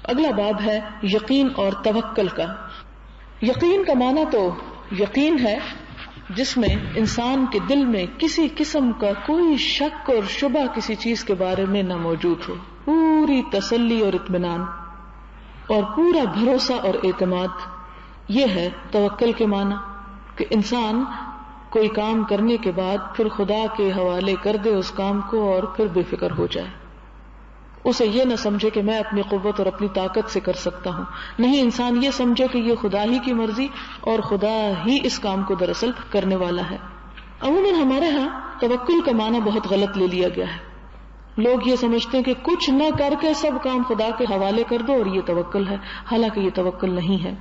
اگلا باب ہے یقین اور توکل کا. یقین کا معنی تو یقین ہے جس میں انسان کے دل میں کسی قسم کا کوئی شک اور شبہ کسی چیز کے بارے میں نہ موجود ہو، پوری تسلی اور اطمینان اور پورا بھروسہ اور اعتماد. یہ ہے توکل کے معنی کہ انسان کوئی کام کرنے کے بعد پھر خدا کے حوالے کر دے اس کام کو اور پھر بے فکر ہو جائے. اسے یہ نہ سمجھے کہ میں اپنی قوت اور اپنی طاقت سے کر سکتا ہوں. نہیں، انسان یہ سمجھے کہ یہ خدا ہی کی مرضی اور خدا ہی اس کام کو دراصل کرنے والا ہے. عموماً ہمارے ہاں توکل کا معنی بہت غلط لے لیا گیا ہے. لوگ یہ سمجھتے ہیں کہ کچھ نہ کر کے سب کام خدا کے حوالے کر دو اور یہ توکل ہے، حالانکہ یہ توکل نہیں ہے.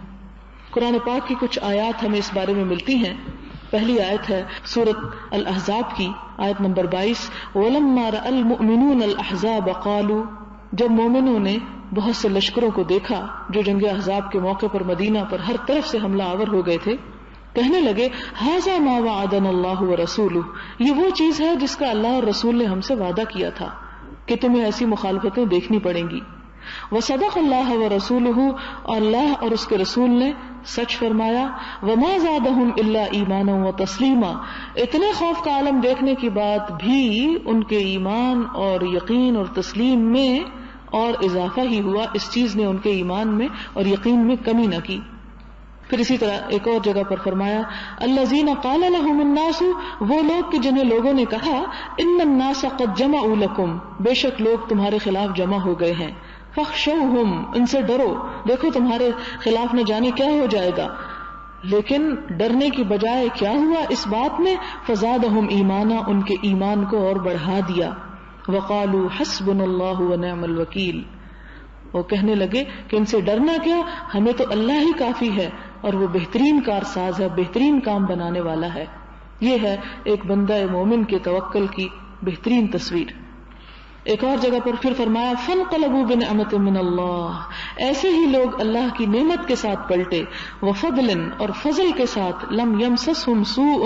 قرآن پاک کی کچھ آیات ہمیں اس بارے میں ملتی ہیں. پہلی آیت ہے سورۃ الاحزاب کی، آیت نمبر 22. وَلَمَّا رَأَى الْمُؤْمِنُونَ الْأَحْزَابَ قَالُوا، جب مومنوں نے بہت سے لشکروں کو دیکھا جو جنگ احزاب کے موقع پر مدینہ پر ہر طرف سے حملہ آور ہو گئے تھے، کہنے لگے هَذَا مَا وَعَدَنَا اللَّهُ وَرَسُولُهُ، یہ وہ چیز ہے جس کا اللہ اور رسول نے ہم سے وعدہ کیا تھا کہ تمہیں ایسی مخالفتیں دیکھنی پڑیں گی. وَصَدَقَ اللَّهُ وَرَسُولُهُ، اور اللہ اور اس کے رسول نے سچ فرمایا. وَمَا زَادَهُمْ إِلَّا إِيمَانًا وَتَسْلِيمًا، اتنے خوف کا عالم دیکھنے کی بعد بھی ان کے ایمان اور یقین اور تسلیم میں اور اضافہ ہی ہوا. اس چیز نے ان کے ایمان میں اور یقین میں کمی نہ کی. پھر اسی طرح ایک اور جگہ پر فرمایا الذین قال لهم الناس، وہ لوگ کہ جنہیں لوگوں نے کہا ان الناس قد جمعوا لکم، بے شک لوگ تمہارے خلاف جمع ہو گئے ہیں. فاخشوہم، ان سے ڈرو، دیکھو تمہارے خلاف نہ جانے کیا ہو جائے گا. لیکن ڈرنے کی بجائے کیا ہوا اس بات میں فزادہم ایمانا، ان کے ایمان کو اور بڑھا دیا. وقالوا حسبنا اللہ ونعم الوکیل، وہ کہنے لگے کہ ان سے ڈرنا کیا، ہمیں تو اللہ ہی کافی ہے اور وہ بہترین کارساز ہے، بہترین کام بنانے والا ہے. یہ ہے ایک بندہ مومن کے توکل کی بہترین تصویر. ایک اور جگہ پر پھر فرمایا فانقلبوا بنعمت من اللہ، ایسے ہی لوگ اللہ کی نعمت کے ساتھ پلٹے، وفضل، اور فضل کے ساتھ، لم یمسسہم سوء،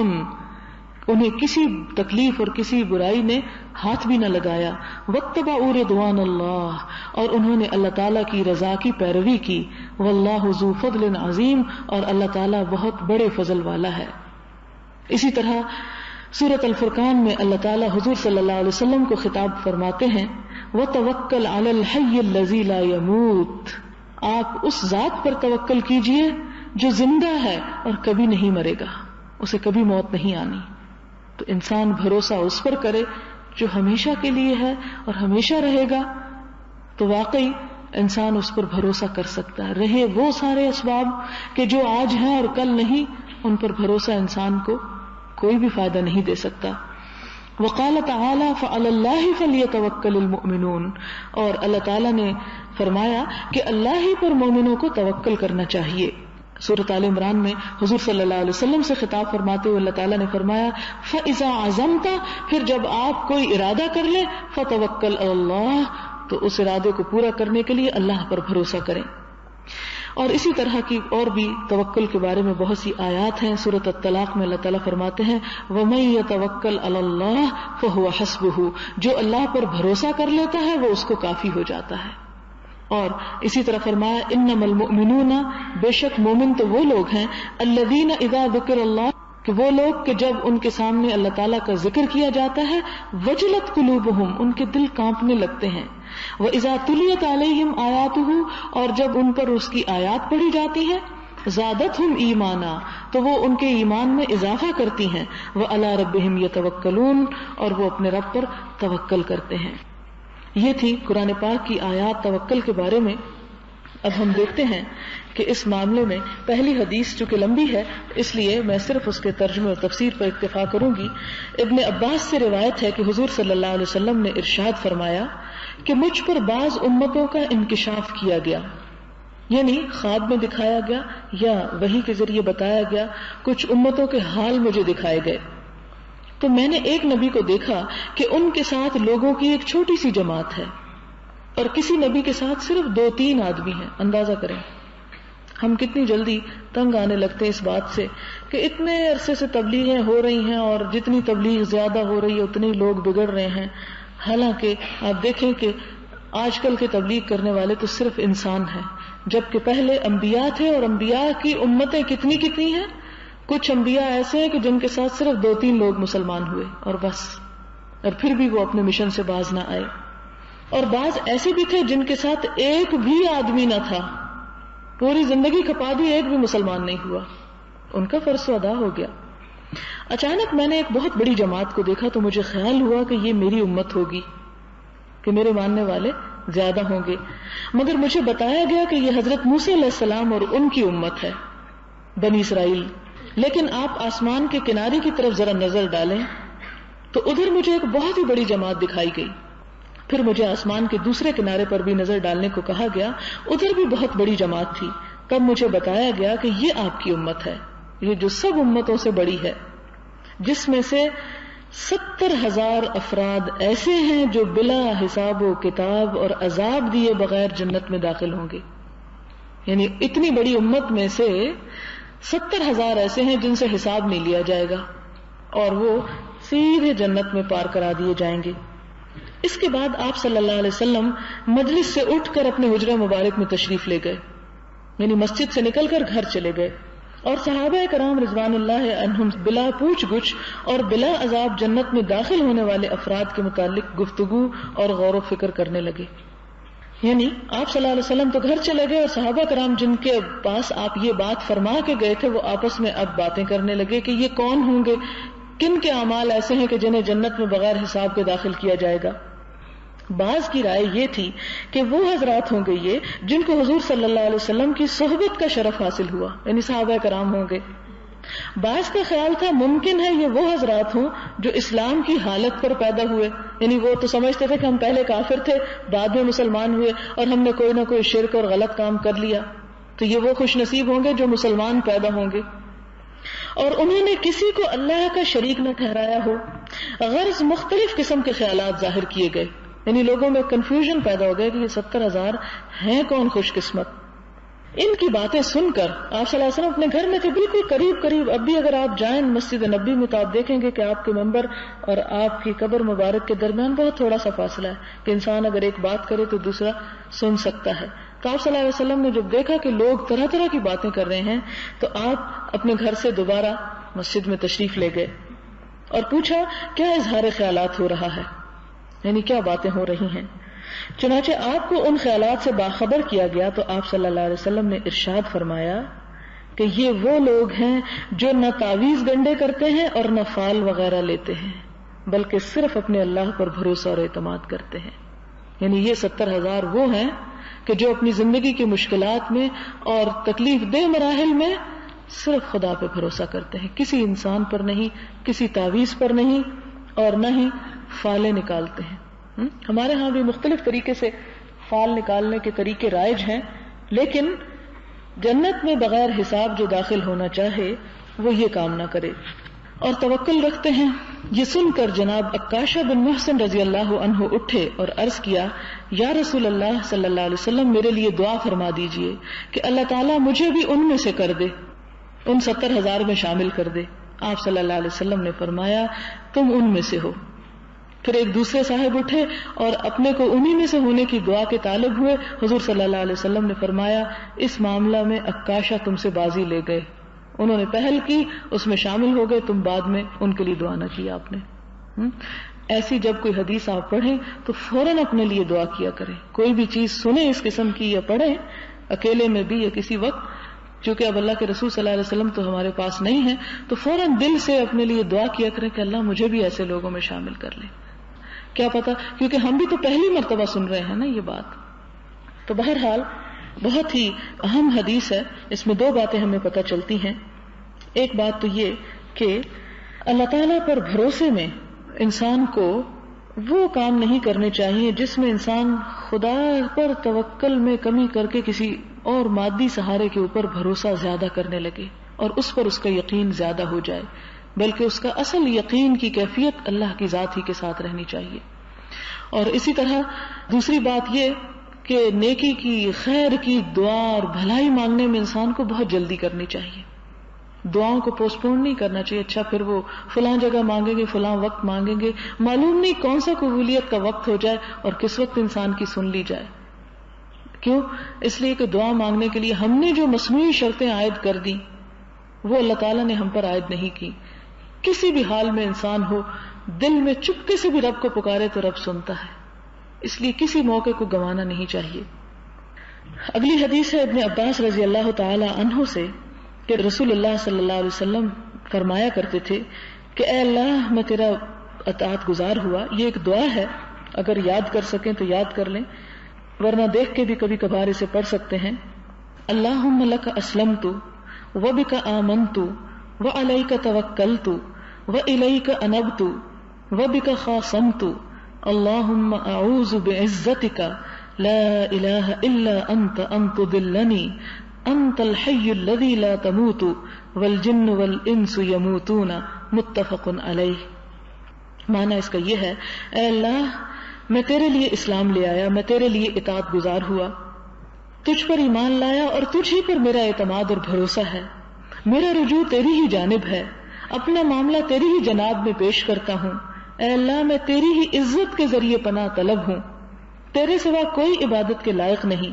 انہیں کسی تکلیف اور کسی برائی نے ہاتھ بھی نہ لگایا. واتبعوا رضوان اللہ، اور انہوں نے اللہ تعالیٰ کی رضا کی پیروی کی. واللہ ذو فضل عظیم، اور اللہ تعالیٰ بہت بڑے فضل والا ہے. اسی طرح سورۃ الفرقان میں اللہ تعالیٰ حضور صلی اللہ علیہ وسلم کو خطاب فرماتے ہیں وَتَوَكَّلْ عَلَى الْحَيِّ الَّذِي لَا يَمُوتُ، آپ اس ذات پر توکل کیجئے جو زندہ ہے اور کبھی نہیں مرے گا، اسے کبھی موت نہیں آنی. تو انسان بھروسہ اس پر کرے جو ہمیشہ کے لیے ہے اور ہمیشہ رہے گا، تو واقعی انسان اس پر بھروسہ کر سکتا ہے. رہے وہ سارے اسباب کہ جو آج ہیں اور کل نہیں، ان پر بھروسہ انسان کو کوئی بھی فائدہ نہیں دے سکتا. وقال تعالی فعلی اللہ فلیتوکل المؤمنون، اور اللہ تعالیٰ نے فرمایا کہ اللہ ہی پر مومنوں کو توکل کرنا چاہیے. سورۃ آل عمران میں حضور صلی اللہ علیہ وسلم سے خطاب فرماتے ہوئے اللہ تعالیٰ نے فرمایا فَإِذَا عَزَمْتَ، پھر جب آپ کوئی ارادہ کر لیں فَتَوَكَّلْ عَلَى اللَّهِ، تو اس ارادے کو پورا کرنے کے لیے اللہ پر بھروسہ کریں. اور اسی طرح کی اور بھی توکل کے بارے میں بہت سی آیات ہیں. سورۃ الطلاق میں اللہ تعالیٰ فرماتے ہیں وَمَن يَتَوَكَّلْ عَلَى اللَّهِ فَهُوَ حَسْبُهُ، جو اللہ پر بھروسہ کر لیتا ہے وہ اس کو کافی ہو جاتا ہے. اور اسی طرح فرمایا انما المؤمنون، بے شک مومن تو وہ لوگ ہیں الذین اذا ذکر اللہ، کہ وہ لوگ کہ جب ان کے سامنے اللہ تعالیٰ کا ذکر کیا جاتا ہے وجلت قلوبہم، ان کے دل کانپنے لگتے ہیں. وَإِذَا تُلِيَتْ عَلَيْهِمْ آيَاتُهُ، اور جب ان پر اس کی آیات پڑھی جاتی ہیں زادتہم ایمانا، تو وہ ان کے ایمان میں اضافہ کرتی ہیں. وَعَلَى رَبِّهِمْ يَتَوَكَّلُونَ، اور وہ اپنے رب پر توکل کرتے ہیں. یہ تھی قرآن پاک کی آیات توکل کے بارے میں. اب ہم دیکھتے ہیں کہ اس معاملے میں پہلی حدیث چونکہ لمبی ہے اس لیے میں صرف اس کے ترجمے اور تفسیر پر اکتفا کروں گی. ابن عباس سے روایت ہے کہ حضور صلی اللہ علیہ وسلم نے ارشاد فرمایا کہ مجھ پر بعض امتوں کا انکشاف کیا گیا، یعنی خواب میں دکھایا گیا یا وحی کے ذریعے بتایا گیا. کچھ امتوں کے حال مجھے دکھائے گئے، تو میں نے ایک نبی کو دیکھا کہ ان کے ساتھ لوگوں کی ایک چھوٹی سی جماعت ہے اور کسی نبی کے ساتھ صرف 2-3 آدمی ہیں. اندازہ کریں ہم کتنی جلدی تنگ آنے لگتے ہیں اس بات سے کہ اتنے عرصے سے تبلیغیں ہو رہی ہیں اور جتنی تبلیغ زیادہ ہو رہی ہے اتنے لوگ بگڑ رہے ہیں. حالانکہ آپ دیکھیں کہ آج کل کے تبلیغ کرنے والے تو صرف انسان ہیں، جبکہ پہلے انبیاء تھے، اور انبیاء کی امتیں کتنی کتنی ہیں. کچھ انبیاء ایسے ہیں کہ جن کے ساتھ صرف 2-3 لوگ مسلمان ہوئے اور بس، اور پھر بھی وہ اپنے مشن سے باز نہ آئے. اور بعض ایسے بھی تھے جن کے ساتھ ایک بھی آدمی نہ تھا، پوری زندگی کھپا دی، ایک بھی مسلمان نہیں ہوا، ان کا فرض تو ادا ہو گیا. اچانک میں نے ایک بہت بڑی جماعت کو دیکھا تو مجھے خیال ہوا کہ یہ میری امت ہوگی، کہ میرے ماننے والے زیادہ ہوں گے. مگر مجھے بتایا گیا کہ یہ حضرت موسیٰ علیہ السلام اور ان کی امت ہے، بنی اسرائیل. لیکن آپ آسمان کے کنارے کی طرف ذرا نظر ڈالیں تو ادھر مجھے ایک بہت ہی بڑی جماعت دکھائی گئی. پھر مجھے آسمان کے دوسرے کنارے پر بھی نظر ڈالنے کو کہا گیا، ادھر بھی بہت بڑی جماعت تھی. تب مجھے بتایا گیا کہ یہ آپ کی امت ہے، یہ جو سب امتوں سے بڑی ہے، جس میں سے 70,000 افراد ایسے ہیں جو بلا حساب و کتاب اور عذاب دیے بغیر جنت میں داخل ہوں گے. یعنی اتنی بڑی امت میں سے 70,000 ایسے ہیں جن سے حساب نہیں لیا جائے گا اور وہ سیدھے جنت میں پار کرا دیے جائیں گے. اس کے بعد آپ صلی اللہ علیہ وسلم مجلس سے اٹھ کر اپنے حجرہ مبارک میں تشریف لے گئے، یعنی مسجد سے نکل کر گھر چلے گئے، اور صحابہ کرام رضوان اللہ عنہم بلا پوچھ گچھ اور بلا عذاب جنت میں داخل ہونے والے افراد کے متعلق گفتگو اور غور و فکر کرنے لگے. یعنی آپ صلی اللہ علیہ وسلم تو گھر چلے گئے، اور صحابہ کرام جن کے پاس آپ یہ بات فرما کے گئے تھے وہ آپس میں اب باتیں کرنے لگے کہ یہ کون ہوں گے، کن کے اعمال ایسے ہیں کہ جنہیں جنت میں بغیر حساب کے داخل کیا جائے گا. بعض کی رائے یہ تھی کہ وہ حضرات ہوں گے یہ جن کو حضور صلی اللہ علیہ وسلم کی صحبت کا شرف حاصل ہوا، یعنی صحابہ کرام ہوں گے. بعض کا خیال تھا ممکن ہے یہ وہ حضرات ہوں جو اسلام کی حالت پر پیدا ہوئے، یعنی وہ تو سمجھتے تھے کہ ہم پہلے کافر تھے، بعد میں مسلمان ہوئے اور ہم نے کوئی نہ کوئی شرک اور غلط کام کر لیا، تو یہ وہ خوش نصیب ہوں گے جو مسلمان پیدا ہوں گے. اور انہوں نے کسی کو اللہ کا شریک نہ ٹھہرایا ہو. غرض مختلف قسم کے خیالات ظاہر کیے گئے، یعنی لوگوں میں کنفیوژن پیدا ہو گیا کہ یہ 70,000 ہیں کون خوش قسمت. ان کی باتیں سن کر آپ صلی اللہ علیہ وسلم اپنے گھر میں تھے، بالکل قریب. اب بھی اگر آپ جائیں مسجد نبی میں تو آپ دیکھیں گے کہ آپ کے منبر اور آپ کی قبر مبارک کے درمیان بہت تھوڑا سا فاصلہ ہے کہ انسان اگر ایک بات کرے تو دوسرا سن سکتا ہے. تو آپ صلی اللہ علیہ وسلم نے جب دیکھا کہ لوگ طرح طرح کی باتیں کر رہے ہیں تو آپ اپنے گھر سے دوبارہ مسجد میں تشریف لے گئے اور پوچھا کیا اظہار خیالات ہو رہا ہے، یعنی کیا باتیں ہو رہی ہیں. چنانچہ آپ کو ان خیالات سے باخبر کیا گیا تو آپ صلی اللہ علیہ وسلم نے ارشاد فرمایا کہ یہ وہ لوگ ہیں جو نہ تعویذ گنڈے کرتے ہیں اور نہ فال وغیرہ لیتے ہیں، بلکہ صرف اپنے اللہ پر بھروسہ اور اعتماد کرتے ہیں. یعنی یہ 70,000 وہ ہیں کہ جو اپنی زندگی کی مشکلات میں اور تکلیف دہ مراحل میں صرف خدا پہ بھروسہ کرتے ہیں، کسی انسان پر نہیں، کسی تعویذ پر نہیں، اور نہ ہی فالیں نکالتے ہیں. ہمارے ہاں بھی مختلف طریقے سے فال نکالنے کے طریقے رائج ہیں، لیکن جنت میں بغیر حساب جو داخل ہونا چاہے وہ یہ کام نہ کرے اور توکل رکھتے ہیں. یہ سن کر جناب عکاشہ بن محسن رضی اللہ عنہ اٹھے اور عرض کیا، یا رسول اللہ صلی اللہ علیہ وسلم میرے لیے دعا فرما دیجئے کہ اللہ تعالیٰ مجھے بھی ان میں سے کر دے، ان 70,000 میں شامل کر دے. آپ صلی اللہ علیہ وسلم نے فرمایا تم ان میں سے ہو. پھر ایک دوسرے صاحب اٹھے اور اپنے کو انہی میں سے ہونے کی دعا کے طالب ہوئے. حضور صلی اللہ علیہ وسلم نے فرمایا اس معاملہ میں عکاشہ تم سے بازی لے گئے، انہوں نے پہل کی، اس میں شامل ہو گئے، تم بعد میں ان کے لیے دعا نہ کیا آپ نے. ایسی جب کوئی حدیث آپ پڑھیں تو فوراً اپنے لیے دعا کیا کریں. کوئی بھی چیز سنیں اس قسم کی یا پڑھیں اکیلے میں بھی یا کسی وقت، چونکہ اب اللہ کے رسول صلی اللہ علیہ وسلم تو ہمارے پاس نہیں ہے، تو فوراً دل سے اپنے لیے دعا کیا کریں کہ اللہ مجھے بھی ایسے لوگوں میں شامل کر لے. کیا پتا، کیونکہ ہم بھی تو پہلی مرتبہ سن رہے ہیں نا یہ بات. تو بہرحال بہت ہی اہم حدیث ہے، اس میں 2 باتیں ہمیں پتہ چلتی ہیں. ایک بات تو یہ کہ اللہ تعالیٰ پر بھروسے میں انسان کو وہ کام نہیں کرنے چاہیے جس میں انسان خدا پر توکل میں کمی کر کے کسی اور مادی سہارے کے اوپر بھروسہ زیادہ کرنے لگے اور اس پر اس کا یقین زیادہ ہو جائے، بلکہ اس کا اصل یقین کی کیفیت اللہ کی ذات ہی کے ساتھ رہنی چاہیے. اور اسی طرح دوسری بات یہ کہ نیکی کی، خیر کی دعا اور بھلائی مانگنے میں انسان کو بہت جلدی کرنی چاہیے. دعاؤں کو پوسٹ پون نہیں کرنا چاہیے. اچھا پھر وہ فلاں جگہ مانگیں گے، فلاں وقت مانگیں گے، معلوم نہیں کون سا قبولیت کا وقت ہو جائے اور کس وقت انسان کی سن لی جائے. کیوں؟ اس لیے کہ دعا مانگنے کے لیے ہم نے جو مصنوعی شرطیں عائد کر دی وہ اللہ تعالیٰ نے ہم پر عائد نہیں کی. کسی بھی حال میں انسان ہو، دل میں چپکے سے بھی رب کو پکارے تو رب سنتا ہے، اس لیے کسی موقع کو گنوانا نہیں چاہیے. اگلی حدیث ہے ابن عباس رضی اللہ تعالی عنہ سے کہ رسول اللہ صلی اللہ علیہ وسلم فرمایا کرتے تھے کہ اے اللہ میں تیرا اطاعت گزار ہوا. یہ ایک دعا ہے، اگر یاد کر سکیں تو یاد کر لیں، ورنہ دیکھ کے بھی کبھی کبھار اسے پڑھ سکتے ہیں. اللہم لک اسلمت وبک آمنت وعلیک توکلت وإلیک انبت وبک خاصمت اللہم اعوذ بعزتک لا الہ الا انت ان تضلنی انت الحی الذی لا تموت والجن والانس یموتون. متفق علیہ. معنی اس کا یہ ہے، اے اللہ میں تیرے لیے اسلام لے آیا، میں تیرے لیے اطاعت گزار ہوا، تجھ پر ایمان لایا اور تجھ ہی پر میرا اعتماد اور بھروسہ ہے، میرا رجوع تیری ہی جانب ہے، اپنا معاملہ تیری ہی جناب میں پیش کرتا ہوں. اے اللہ میں تیری ہی عزت کے ذریعے پناہ طلب ہوں، تیرے سوا کوئی عبادت کے لائق نہیں.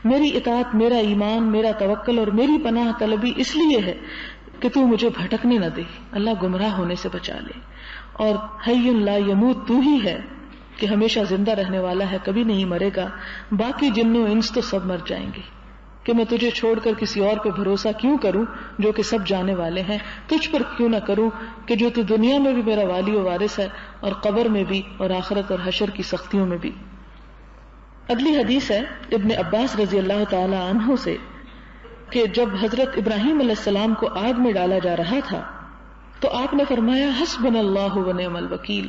میری اطاعت، میرا ایمان، میرا توکل اور میری پناہ طلبی اس لیے ہے کہ تو مجھے بھٹکنے نہ دے، اللہ گمراہ ہونے سے بچا لے. اور حی لا یموت تو ہی ہے کہ ہمیشہ زندہ رہنے والا ہے، کبھی نہیں مرے گا. باقی جنوں انس تو سب مر جائیں گے، کہ میں تجھے چھوڑ کر کسی اور پہ بھروسہ کیوں کروں جو کہ سب جانے والے ہیں، تجھ پر کیوں نہ کروں کہ جو تو دنیا میں بھی میرا والی و وارث ہے اور قبر میں بھی اور آخرت اور حشر کی سختیوں میں بھی. اگلی حدیث ہے ابن عباس رضی اللہ تعالی عنہ سے کہ جب حضرت ابراہیم علیہ السلام کو آگ میں ڈالا جا رہا تھا تو آپ نے فرمایا حسبنا اللہ و نعم الوکیل،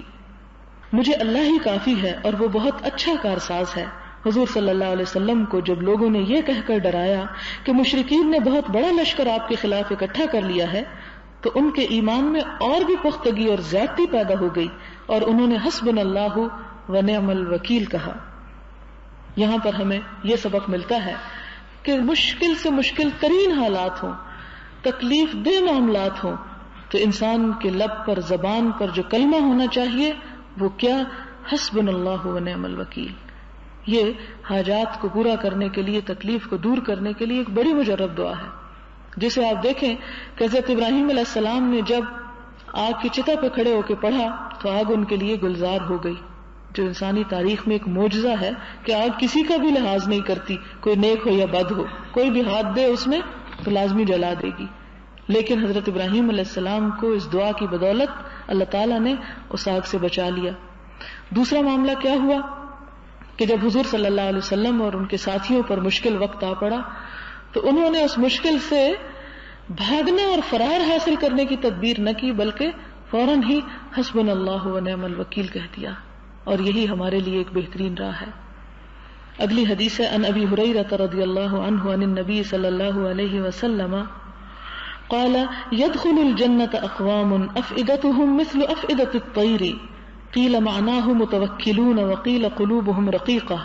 مجھے اللہ ہی کافی ہے اور وہ بہت اچھا کارساز ہے. حضور صلی اللہ علیہ وسلم کو جب لوگوں نے یہ کہہ کر ڈرایا کہ مشرکین نے بہت بڑا لشکر آپ کے خلاف اکٹھا کر لیا ہے تو ان کے ایمان میں اور بھی پختگی اور زیادتی پیدا ہو گئی اور انہوں نے حسبنا اللہ و نعم الوکیل کہا. یہاں پر ہمیں یہ سبق ملتا ہے کہ مشکل سے مشکل ترین حالات ہوں، تکلیف دہ معاملات ہوں، تو انسان کے لب پر، زبان پر جو کلمہ ہونا چاہیے وہ کیا؟ حسبنا اللہ و نعم الوکیل. یہ حاجات کو پورا کرنے کے لیے، تکلیف کو دور کرنے کے لیے ایک بڑی مجرب دعا ہے، جسے آپ دیکھیں کہ حضرت ابراہیم علیہ السلام نے جب آگ کی چتا پہ کھڑے ہو کے پڑھا تو آگ ان کے لیے گلزار ہو گئی، جو انسانی تاریخ میں ایک معجزہ ہے کہ آگ کسی کا بھی لحاظ نہیں کرتی، کوئی نیک ہو یا بد ہو، کوئی بھی ہاتھ دے اس میں تو لازمی جلا دے گی. لیکن حضرت ابراہیم علیہ السلام کو اس دعا کی بدولت اللہ تعالیٰ نے اس آگ سے بچا لیا. دوسرا معاملہ کیا ہوا کہ جب حضور صلی اللہ علیہ وسلم اور ان کے ساتھیوں پر مشکل وقت آ پڑا تو انہوں نے اس مشکل سے بھاگنا اور فرار حاصل کرنے کی تدبیر نہ کی، بلکہ فوراً ہی حسبنا اللہ و نعم الوکیل کہہ دیا، اور یہی ہمارے لیے ایک بہترین راہ ہے. اگلی حدیث ہے عن ابی ہریرہ رضی اللہ عنہ عن النبی صلی اللہ علیہ وسلم قال يدخل الجنة اقوام افئدتهم مثل افئدة الطير قیل معناه متوکلون وقیل قلوبهم رقیقہ.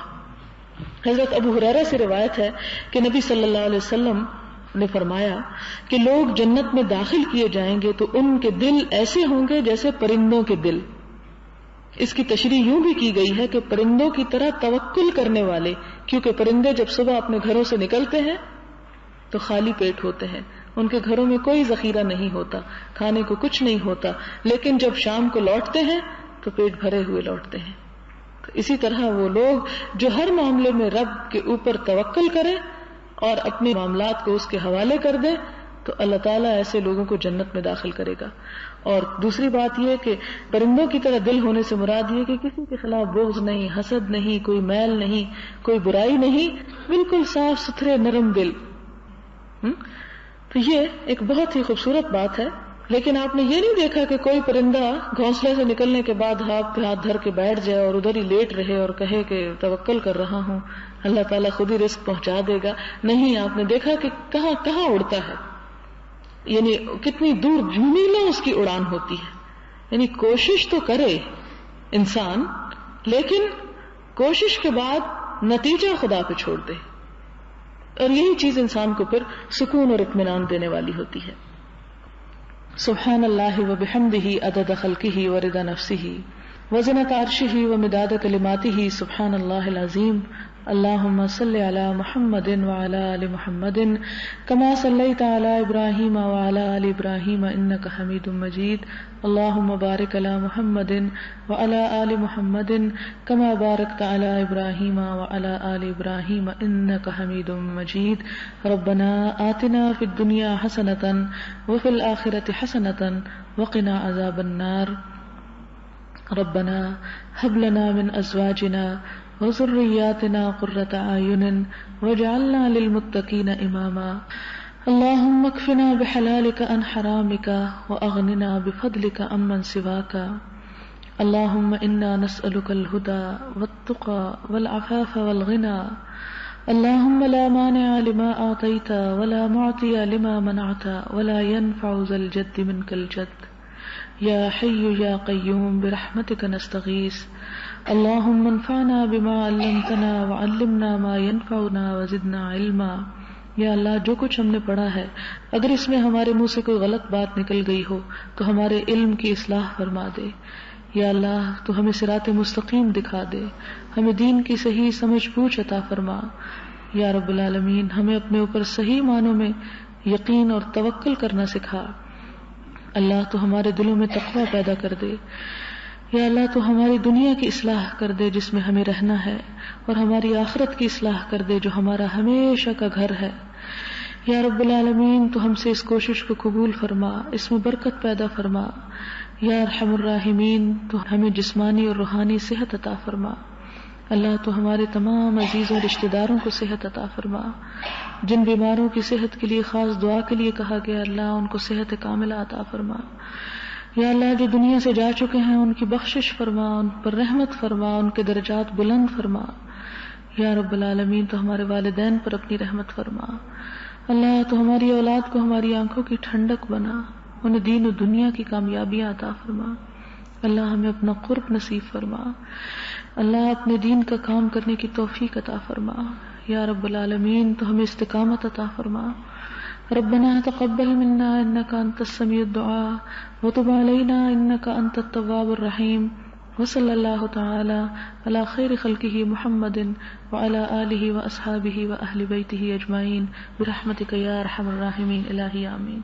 حضرت ابو ہریرہ سے روایت ہے کہ نبی صلی اللہ علیہ وسلم نے فرمایا کہ لوگ جنت میں داخل کیے جائیں گے تو ان کے دل ایسے ہوں گے جیسے پرندوں کے دل. اس کی تشریح یوں بھی کی گئی ہے کہ پرندوں کی طرح توکل کرنے والے، کیونکہ پرندے جب صبح اپنے گھروں سے نکلتے ہیں تو خالی پیٹ ہوتے ہیں، ان کے گھروں میں کوئی ذخیرہ نہیں ہوتا، کھانے کو کچھ نہیں ہوتا، لیکن جب شام کو لوٹتے ہیں تو پیٹ بھرے ہوئے لوٹتے ہیں. تو اسی طرح وہ لوگ جو ہر معاملے میں رب کے اوپر توکل کریں اور اپنے معاملات کو اس کے حوالے کر دیں تو اللہ تعالیٰ ایسے لوگوں کو جنت میں داخل کرے گا. اور دوسری بات یہ کہ پرندوں کی طرح دل ہونے سے مراد یہ کہ کسی کے خلاف بغض نہیں، حسد نہیں، کوئی میل نہیں، کوئی برائی نہیں، بالکل صاف ستھرے نرم دل. تو یہ ایک بہت ہی خوبصورت بات ہے. لیکن آپ نے یہ نہیں دیکھا کہ کوئی پرندہ گھونسلے سے نکلنے کے بعد ہاتھ پہ ہاتھ دھر کے بیٹھ جائے اور ادھر ہی لیٹ رہے اور کہے کہ توکل کر رہا ہوں، اللہ تعالیٰ خود ہی رزق پہنچا دے گا. نہیں، آپ نے دیکھا کہ کہاں کہاں اڑتا ہے، یعنی کتنی دور میلوں اس کی اڑان ہوتی ہے. یعنی کوشش تو کرے انسان، لیکن کوشش کے بعد نتیجہ خدا پہ چھوڑ دے، اور یہی چیز انسان کو پھر سکون اور اطمینان دینے والی ہوتی ہے. سبحان اللہ وبحمدہ عدد خلقہ ورضا نفسہ وزنۃ عرشہ ومداد کلماتہ سبحان اللہ العظیم. اللہم صل علی محمد وعلی آل محمد کما صلیت علی ابراہیم وعلی آل ابراہیم انک حمید مجید. اللہم بارک علی محمد وعلی آل محمد کما بارکت علی ابراہیم وعلی آل ابراہیم انک حمید مجید. ربنا آتنا فی الدنیا حسنۃ وفی الآخرۃ حسنۃ وقنا عذاب النار. ربنا هب لنا من ازواجنا وذرياتنا قرة اعين واجعلنا للمتقين اماما. اللهم اكفنا بحلالك عن حرامك واغننا بفضلك عمن سواك. اللهم انا نسألك الهدى والتقى والعفاف والغنى. اللهم لا مانع لما اعطيت ولا معطي لما منعت ولا ينفع ذا الجد منك الجد. یا حی یا قیوم برحمتک نستغیث. اللہم انفعنا بما علمتنا وعلمنا ما ينفعنا وزدنا علما. یا اللہ جو کچھ ہم نے پڑھا ہے اگر اس میں ہمارے منہ سے کوئی غلط بات نکل گئی ہو تو ہمارے علم کی اصلاح فرما دے. یا اللہ تو ہمیں صراط مستقیم دکھا دے، ہمیں دین کی صحیح سمجھ بوجھ عطا فرما. یا رب العالمین ہمیں اپنے اوپر صحیح معنوں میں یقین اور توکل کرنا سکھا. اللہ تو ہمارے دلوں میں تقوی پیدا کر دے. یا اللہ تو ہماری دنیا کی اصلاح کر دے جس میں ہمیں رہنا ہے، اور ہماری آخرت کی اصلاح کر دے جو ہمارا ہمیشہ کا گھر ہے. یا رب العالمین تو ہم سے اس کوشش کو قبول فرما، اس میں برکت پیدا فرما. یا ارحم الراحمین تو ہمیں جسمانی اور روحانی صحت عطا فرما. اللہ تو ہمارے تمام عزیزوں رشتہ داروں کو صحت عطا فرما. جن بیماروں کی صحت کے لیے خاص دعا کے لیے کہا گیا اللہ ان کو صحت کاملہ عطا فرما. یا اللہ جو دنیا سے جا چکے ہیں ان کی بخشش فرما، ان پر رحمت فرما، ان کے درجات بلند فرما. یا رب العالمین تو ہمارے والدین پر اپنی رحمت فرما. اللہ تو ہماری اولاد کو ہماری آنکھوں کی ٹھنڈک بنا، انہیں دین و دنیا کی کامیابیاں عطا فرما. اللہ ہمیں اپنا قرب نصیب فرما. اللہ اپنے دین کا کام کرنے کی توفیق عطا فرما. یا رب العالمین تو ہمیں استقامت عطا فرما. ربنا تقبل منا انك انت السميع الدعاء وتب علينا انك انت التواب الرحيم. وصلی اللہ تعالی علی خیر خلقہ محمد وعلی آلہ واصحابہ واہل بیتہ اجمعین برحمتک یا ارحم الراحمین. الہی آمین.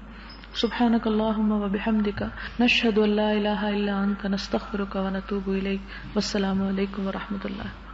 سبحانک اللہم وبحمدک نشہد ان لا الہ الا انت نستغفرک ونتوب الیک. والسلام علیکم ورحمۃ اللہ.